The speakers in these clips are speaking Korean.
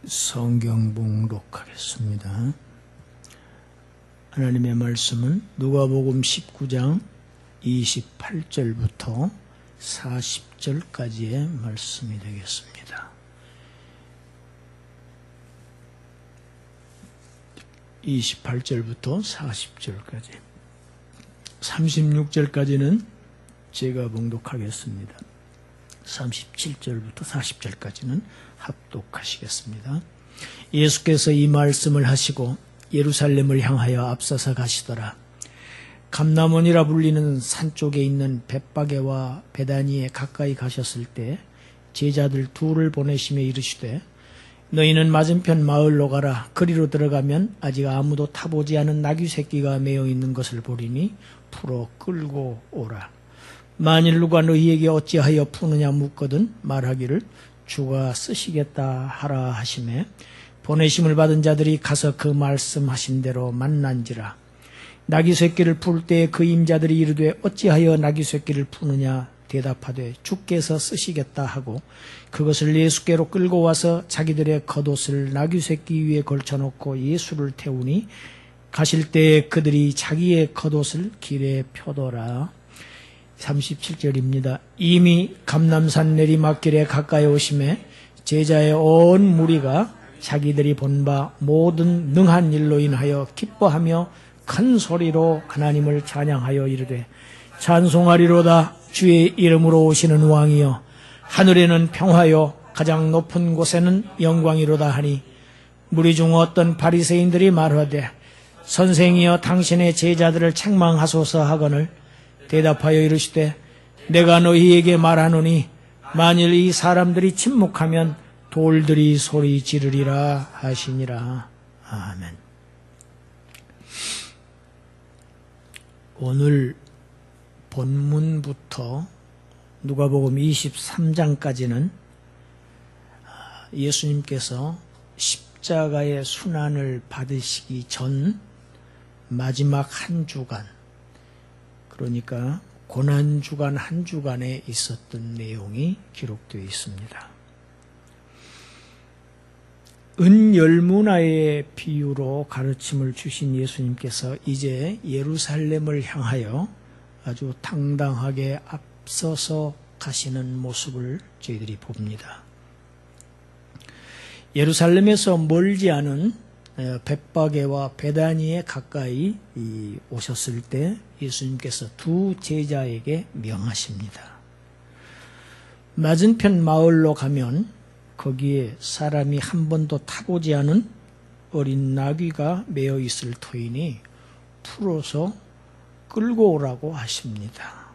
성경 봉독하겠습니다. 하나님의 말씀은 누가복음 19장 28절부터 40절까지의 말씀이 되겠습니다. 28절부터 40절까지, 36절까지는 제가 봉독하겠습니다. 37절부터 40절까지는 합독하시겠습니다. 예수께서 이 말씀을 하시고 예루살렘을 향하여 앞서서 가시더라. 감람원이라 불리는 산 쪽에 있는 벳바게와 베다니에 가까이 가셨을 때 제자들 둘을 보내시며 이르시되, 너희는 맞은편 마을로 가라. 그리로 들어가면 아직 아무도 타보지 않은 나귀 새끼가 매어 있는 것을 보리니 풀어 끌고 오라. 만일 누가 너희에게 어찌하여 푸느냐 묻거든 말하기를 주가 쓰시겠다 하라 하시매, 보내심을 받은 자들이 가서 그 말씀하신 대로 만난지라. 나귀 새끼를 풀 때 그 임자들이 이르되 어찌하여 나귀 새끼를 푸느냐 대답하되 주께서 쓰시겠다 하고 그것을 예수께로 끌고 와서 자기들의 겉옷을 나귀 새끼 위에 걸쳐놓고 예수를 태우니, 가실 때 그들이 자기의 겉옷을 길에 펴더라. 37절입니다. 이미 감람산 내리막길에 가까이 오심에 제자의 온 무리가 자기들이 본 바 모든 능한 일로 인하여 기뻐하며 큰 소리로 하나님을 찬양하여 이르되, 찬송하리로다. 주의 이름으로 오시는 왕이여, 하늘에는 평화요 가장 높은 곳에는 영광이로다 하니, 무리 중 어떤 바리새인들이 말하되 선생이여 당신의 제자들을 책망하소서 하거늘 대답하여 이르시되, 내가 너희에게 말하노니 만일 이 사람들이 침묵하면 돌들이 소리 지르리라 하시니라. 아멘. 오늘 본문부터 누가복음 23장까지는 예수님께서 십자가의 순환을 받으시기 전 마지막 한 주간, 그러니까 고난주간 한 주간에 있었던 내용이 기록되어 있습니다. 은열무나의 비유로 가르침을 주신 예수님께서 이제 예루살렘을 향하여 아주 당당하게 앞서서 가시는 모습을 저희들이 봅니다. 예루살렘에서 멀지 않은 벳바게와 베다니에 가까이 오셨을 때 예수님께서 두 제자에게 명하십니다. 맞은편 마을로 가면 거기에 사람이 한 번도 타보지 않은 어린 나귀가 매어 있을 터이니 풀어서 끌고 오라고 하십니다.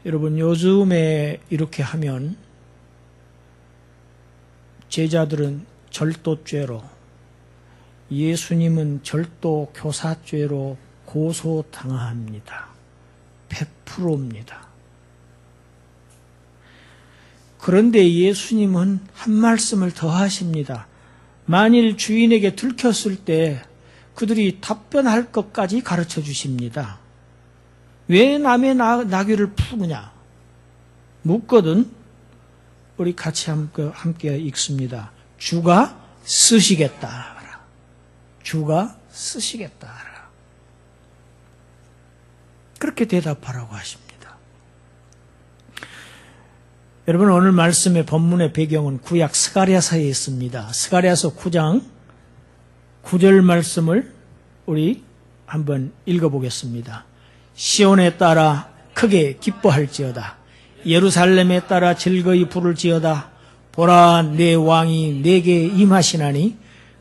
여러분, 요즘에 이렇게 하면 제자들은 절도죄로, 예수님은 절도교사죄로 고소당합니다. 100%입니다. 그런데 예수님은 한 말씀을 더 하십니다. 만일 주인에게 들켰을 때 그들이 답변할 것까지 가르쳐 주십니다. 왜 남의 나귀를 푸느냐 묻거든 우리 같이 함께 읽습니다. 주가 쓰시겠다. 주가 쓰시겠다. 그렇게 대답하라고 하십니다. 여러분, 오늘 말씀의 본문의 배경은 구약 스가랴서에 있습니다. 스가랴서 9장 9절 말씀을 우리 한번 읽어보겠습니다. 시온에 따라 크게 기뻐할지어다. 예루살렘에 따라 즐거이 부를지어다. 보라, 내 왕이 내게 임하시나니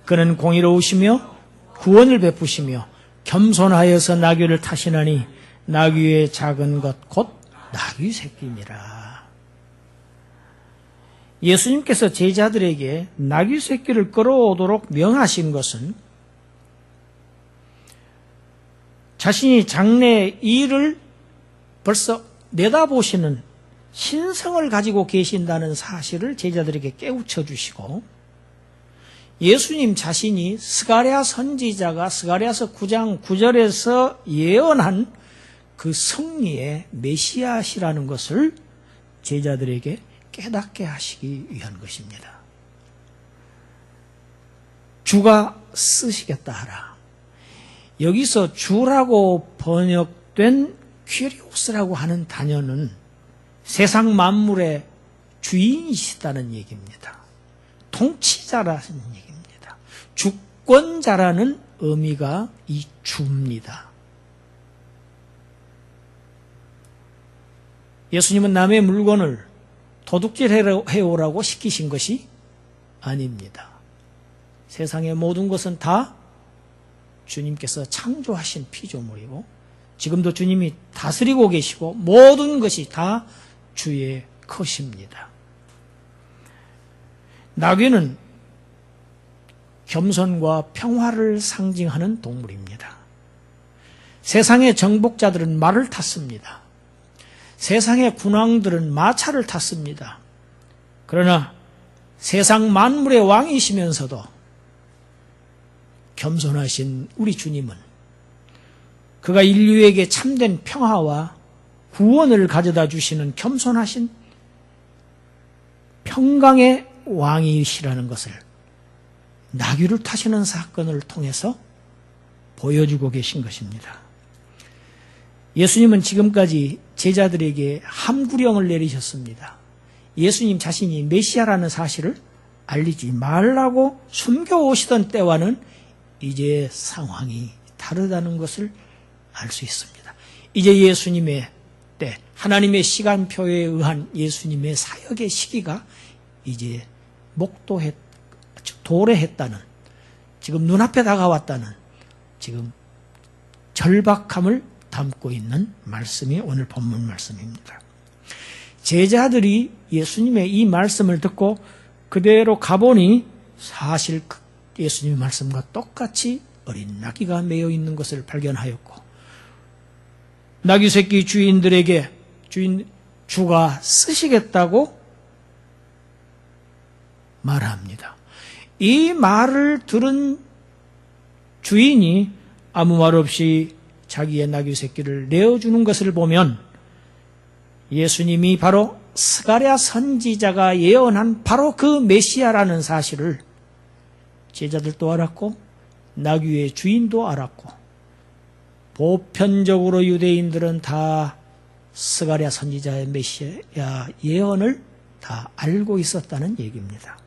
그는 공의로우시며 구원을 베푸시며 겸손하여서 나귀를 타시나니 나귀의 작은 것 곧 나귀 새끼니라. 예수님께서 제자들에게 나귀 새끼를 끌어오도록 명하신 것은 자신이 장래 일을 벌써 내다보시는 신성을 가지고 계신다는 사실을 제자들에게 깨우쳐 주시고, 예수님 자신이 스가랴 선지자가 스가랴서 9장 9절에서 예언한 그 승리의 메시아시라는 것을 제자들에게 깨닫게 하시기 위한 것입니다. 주가 쓰시겠다 하라. 여기서 주라고 번역된 퀴리오스라고 하는 단어는 세상 만물의 주인이시다는 얘기입니다. 통치자라는 얘기입니다. 주권자라는 의미가 이 주입니다. 예수님은 남의 물건을 도둑질해오라고 시키신 것이 아닙니다. 세상의 모든 것은 다 주님께서 창조하신 피조물이고 지금도 주님이 다스리고 계시고 모든 것이 다 주의 것입니다. 나귀는 겸손과 평화를 상징하는 동물입니다. 세상의 정복자들은 말을 탔습니다. 세상의 군왕들은 마차를 탔습니다. 그러나 세상 만물의 왕이시면서도 겸손하신 우리 주님은 그가 인류에게 참된 평화와 구원을 가져다 주시는 겸손하신 평강의 왕이시라는 것을 나귀를 타시는 사건을 통해서 보여주고 계신 것입니다. 예수님은 지금까지 제자들에게 함구령을 내리셨습니다. 예수님 자신이 메시아라는 사실을 알리지 말라고 숨겨오시던 때와는 이제 상황이 다르다는 것을 알 수 있습니다. 이제 예수님의 때, 하나님의 시간표에 의한 예수님의 사역의 시기가 이제 도래했다는, 지금 눈앞에 다가왔다는 지금 절박함을 담고 있는 말씀이 오늘 본문 말씀입니다. 제자들이 예수님의 이 말씀을 듣고 그대로 가보니 사실 예수님의 말씀과 똑같이 어린 나귀가 매여 있는 것을 발견하였고 나귀 새끼 주인들에게 주가 쓰시겠다고 말합니다. 이 말을 들은 주인이 아무 말 없이 자기의 나귀 새끼를 내어주는 것을 보면 예수님이 바로 스가랴 선지자가 예언한 바로 그 메시아라는 사실을 제자들도 알았고 나귀의 주인도 알았고 보편적으로 유대인들은 다 스가랴 선지자의 메시아 예언을 다 알고 있었다는 얘기입니다.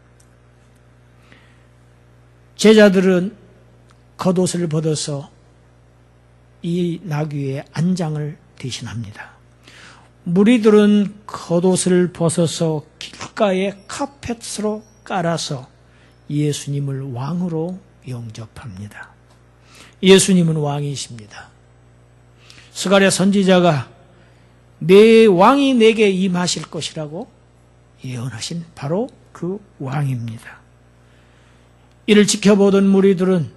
제자들은 겉옷을 벗어서 이 나귀의 안장을 대신합니다. 무리들은 겉옷을 벗어서 길가에 카펫으로 깔아서 예수님을 왕으로 영접합니다. 예수님은 왕이십니다. 스가랴 선지자가 내 왕이 내게 임하실 것이라고 예언하신 바로 그 왕입니다. 이를 지켜보던 무리들은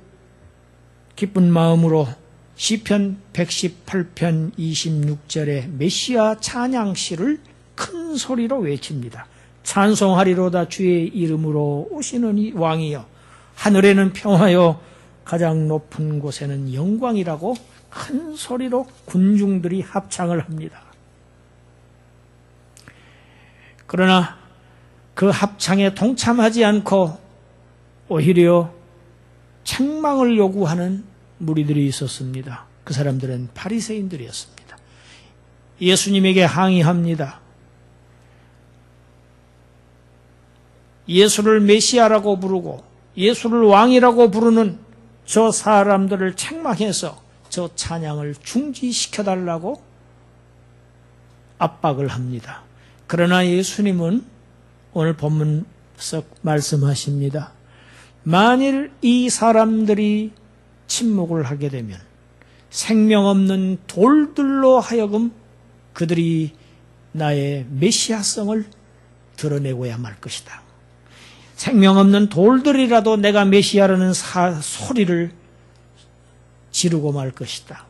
기쁜 마음으로 시편 118편 26절의 메시아 찬양시를 큰 소리로 외칩니다. 찬송하리로다 주의 이름으로 오시는 이 왕이여 하늘에는 평화여 가장 높은 곳에는 영광이라고 큰 소리로 군중들이 합창을 합니다. 그러나 그 합창에 동참하지 않고 오히려 책망을 요구하는 무리들이 있었습니다. 그 사람들은 바리새인들이었습니다. 예수님에게 항의합니다. 예수를 메시아라고 부르고 예수를 왕이라고 부르는 저 사람들을 책망해서 저 찬양을 중지시켜달라고 압박을 합니다. 그러나 예수님은 오늘 본문에서 말씀하십니다. 만일 이 사람들이 침묵을 하게 되면 생명 없는 돌들로 하여금 그들이 나의 메시아성을 드러내고야 말 것이다. 생명 없는 돌들이라도 내가 메시아라는 소리를 지르고 말 것이다.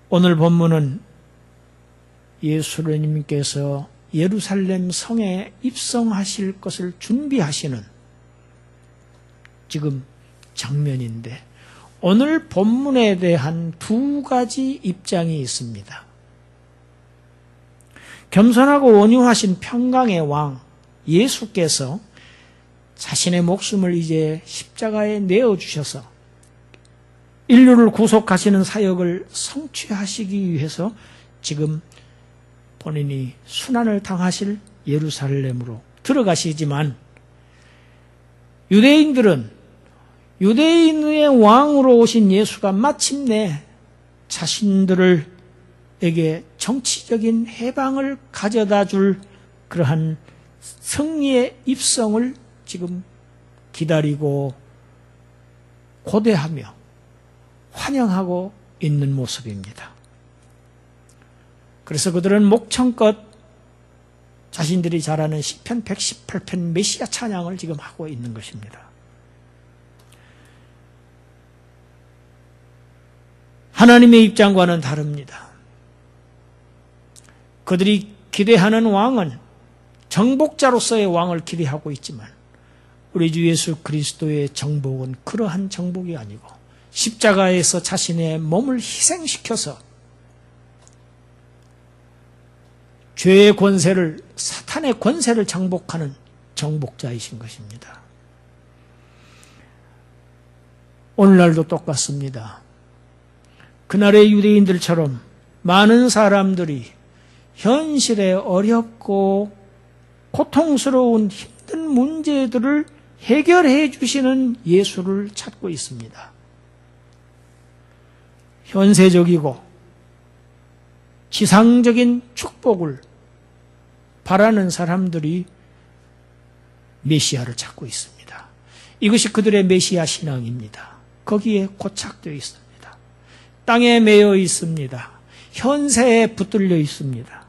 오늘 본문은 예수님께서 예루살렘 성에 입성하실 것을 준비하시는 지금 장면인데 오늘 본문에 대한 두 가지 입장이 있습니다. 겸손하고 온유하신 평강의 왕 예수께서 자신의 목숨을 이제 십자가에 내어주셔서 인류를 구속하시는 사역을 성취하시기 위해서 지금 본인이 순환을 당하실 예루살렘으로 들어가시지만, 유대인들은 유대인의 왕으로 오신 예수가 마침내 자신들에게 정치적인 해방을 가져다 줄 그러한 승리의 입성을 지금 기다리고 고대하며 환영하고 있는 모습입니다. 그래서 그들은 목청껏 자신들이 잘 아는 시편 118편 메시아 찬양을 지금 하고 있는 것입니다. 하나님의 입장과는 다릅니다. 그들이 기대하는 왕은 정복자로서의 왕을 기대하고 있지만, 우리 주 예수 그리스도의 정복은 그러한 정복이 아니고 십자가에서 자신의 몸을 희생시켜서 죄의 권세를, 사탄의 권세를 정복하는 정복자이신 것입니다. 오늘날도 똑같습니다. 그날의 유대인들처럼 많은 사람들이 현실에 어렵고 고통스러운 힘든 문제들을 해결해 주시는 예수를 찾고 있습니다. 현세적이고 지상적인 축복을 바라는 사람들이 메시아를 찾고 있습니다. 이것이 그들의 메시아 신앙입니다. 거기에 고착되어 있습니다. 땅에 매여 있습니다. 현세에 붙들려 있습니다.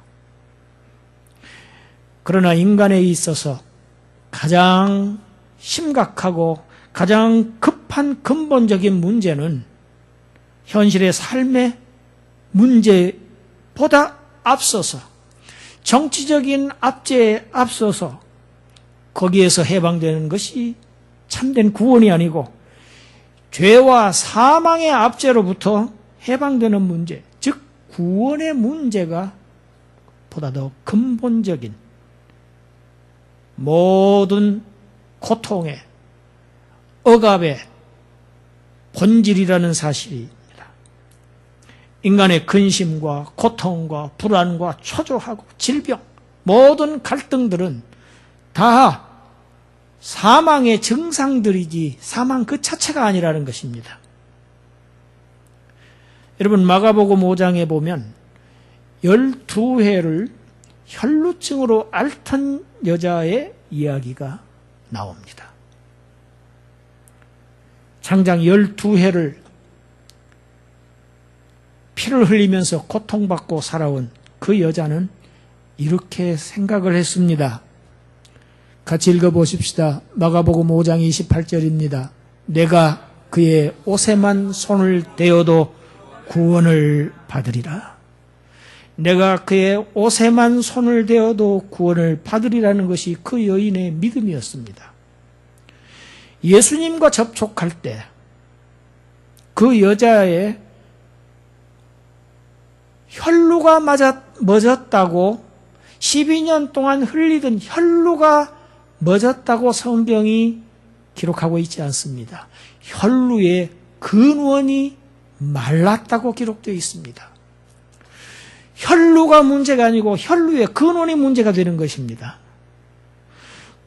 그러나 인간에 있어서 가장 심각하고 가장 급한 근본적인 문제는 현실의 삶의 문제보다 앞서서, 정치적인 압제에 앞서서 거기에서 해방되는 것이 참된 구원이 아니고 죄와 사망의 압제로부터 해방되는 문제, 즉 구원의 문제가 보다 더 근본적인 모든 고통의, 억압의 본질이라는 사실입니다. 인간의 근심과 고통과 불안과 초조하고 질병, 모든 갈등들은 다 사망의 증상들이지 사망 그 자체가 아니라는 것입니다. 여러분, 마가복음 5장에 보면 12회를 혈루증으로 앓던 여자의 이야기가 나옵니다. 장장 12회를 피를 흘리면서 고통받고 살아온 그 여자는 이렇게 생각을 했습니다. 같이 읽어보십시다. 마가복음 5장 28절입니다. 내가 그의 옷에만 손을 대어도 구원을 받으리라. 내가 그의 옷에만 손을 대어도 구원을 받으리라는 것이 그 여인의 믿음이었습니다. 예수님과 접촉할 때 그 여자의 혈루가 멎었다고, 12년 동안 흘리던 혈루가 멎었다고 성경이 기록하고 있지 않습니다. 혈루의 근원이 말랐다고 기록되어 있습니다. 혈루가 문제가 아니고 혈루의 근원이 문제가 되는 것입니다.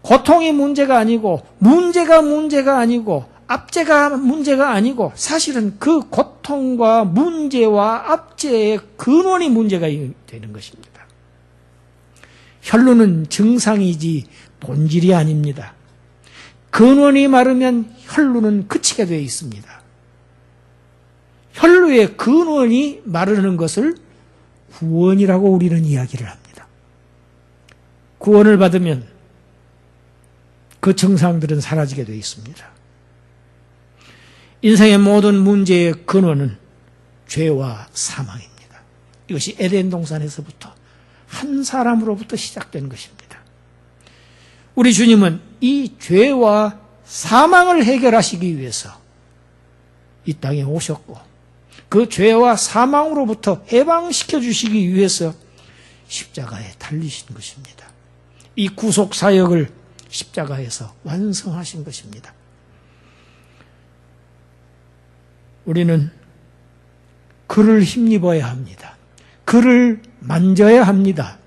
고통이 문제가 아니고, 문제가 아니고, 압제가 문제가 아니고, 사실은 그 고통과 문제와 압제의 근원이 문제가 되는 것입니다. 혈루는 증상이지 본질이 아닙니다. 근원이 마르면 혈루는 그치게 되어 있습니다. 혈루의 근원이 마르는 것을 구원이라고 우리는 이야기를 합니다. 구원을 받으면 그 증상들은 사라지게 되어 있습니다. 인생의 모든 문제의 근원은 죄와 사망입니다. 이것이 에덴 동산에서부터 한 사람으로부터 시작된 것입니다. 우리 주님은 이 죄와 사망을 해결하시기 위해서 이 땅에 오셨고, 그 죄와 사망으로부터 해방시켜 주시기 위해서 십자가에 달리신 것입니다. 이 구속 사역을 십자가에서 완성하신 것입니다. 우리는 그를 힘입어야 합니다. 그를 만져야 합니다.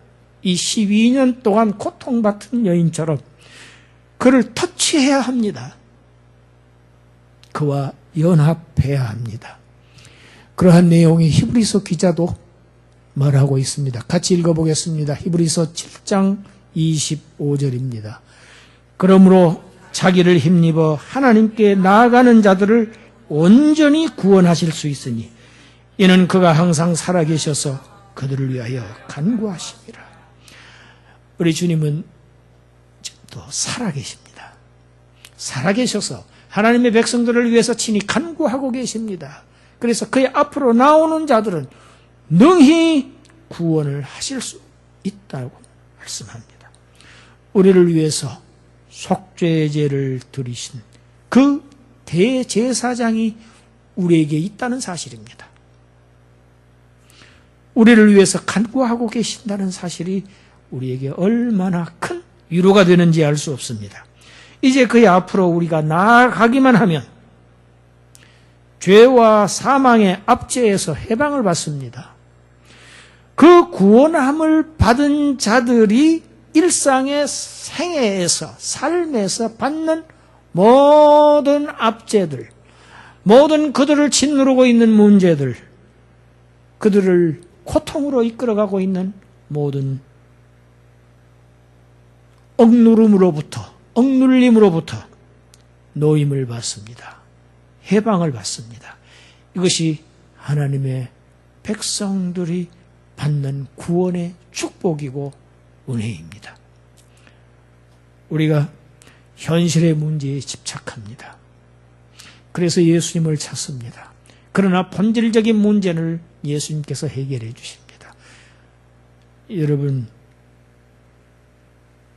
이 12년 동안 고통받은 여인처럼 그를 터치해야 합니다. 그와 연합해야 합니다. 그러한 내용이 히브리서 기자도 말하고 있습니다. 같이 읽어보겠습니다. 히브리서 7장 25절입니다. 그러므로 자기를 힘입어 하나님께 나아가는 자들을 온전히 구원하실 수 있으니 이는 그가 항상 살아계셔서 그들을 위하여 간구하심이라. 우리 주님은 또 살아계십니다. 살아계셔서 하나님의 백성들을 위해서 친히 간구하고 계십니다. 그래서 그의 앞으로 나오는 자들은 능히 구원을 하실 수 있다고 말씀합니다. 우리를 위해서 속죄의 제를 드리신 그 대제사장이 우리에게 있다는 사실입니다. 우리를 위해서 간구하고 계신다는 사실이 우리에게 얼마나 큰 위로가 되는지 알 수 없습니다. 이제 그의 앞으로 우리가 나아가기만 하면 죄와 사망의 압제에서 해방을 받습니다. 그 구원함을 받은 자들이 일상의 생애에서, 삶에서 받는 모든 압제들, 모든 그들을 짓누르고 있는 문제들, 그들을 고통으로 이끌어가고 있는 모든 억눌림으로부터 노임을 받습니다. 해방을 받습니다. 이것이 하나님의 백성들이 받는 구원의 축복이고 은혜입니다. 우리가 현실의 문제에 집착합니다. 그래서 예수님을 찾습니다. 그러나 본질적인 문제를 예수님께서 해결해 주십니다. 여러분,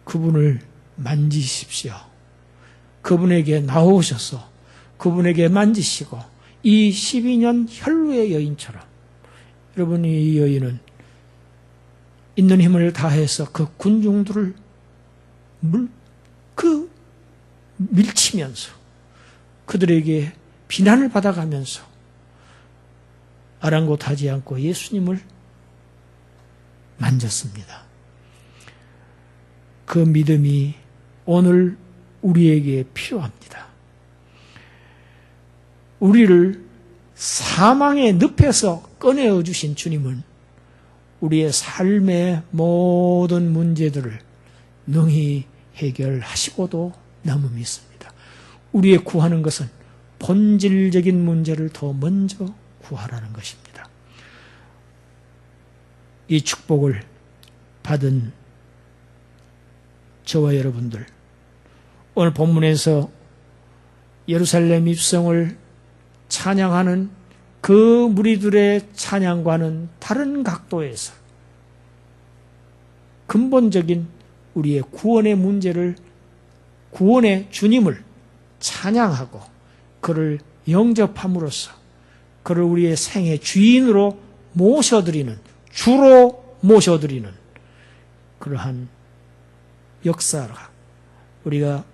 그분을 만지십시오. 그분에게 나오셔서 그분에게 만지시고 이 12년 혈루의 여인처럼, 여러분, 이 여인은 있는 힘을 다해서 그 군중들을 밀치면서 그들에게 비난을 받아가면서 아랑곳하지 않고 예수님을 만졌습니다. 그 믿음이 오늘 우리에게 필요합니다. 우리를 사망의 늪에서 꺼내어 주신 주님은 우리의 삶의 모든 문제들을 능히 해결하시고도 남음이 있습니다. 우리의 구하는 것은 본질적인 문제를 더 먼저 구하라는 것입니다. 이 축복을 받은 저와 여러분들, 오늘 본문에서 예루살렘 입성을 찬양하는 그 무리들의 찬양과는 다른 각도에서 근본적인 우리의 구원의 문제를, 구원의 주님을 찬양하고 그를 영접함으로써 그를 우리의 생의 주인으로 모셔드리는, 주로 모셔드리는 그러한 역사가 우리가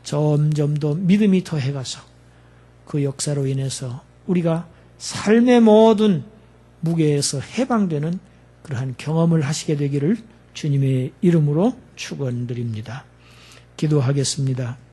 점점 더 믿음이 더해가서 그 역사로 인해서 우리가 삶의 모든 무게에서 해방되는 그러한 경험을 하시게 되기를 주님의 이름으로 축원드립니다. 기도하겠습니다.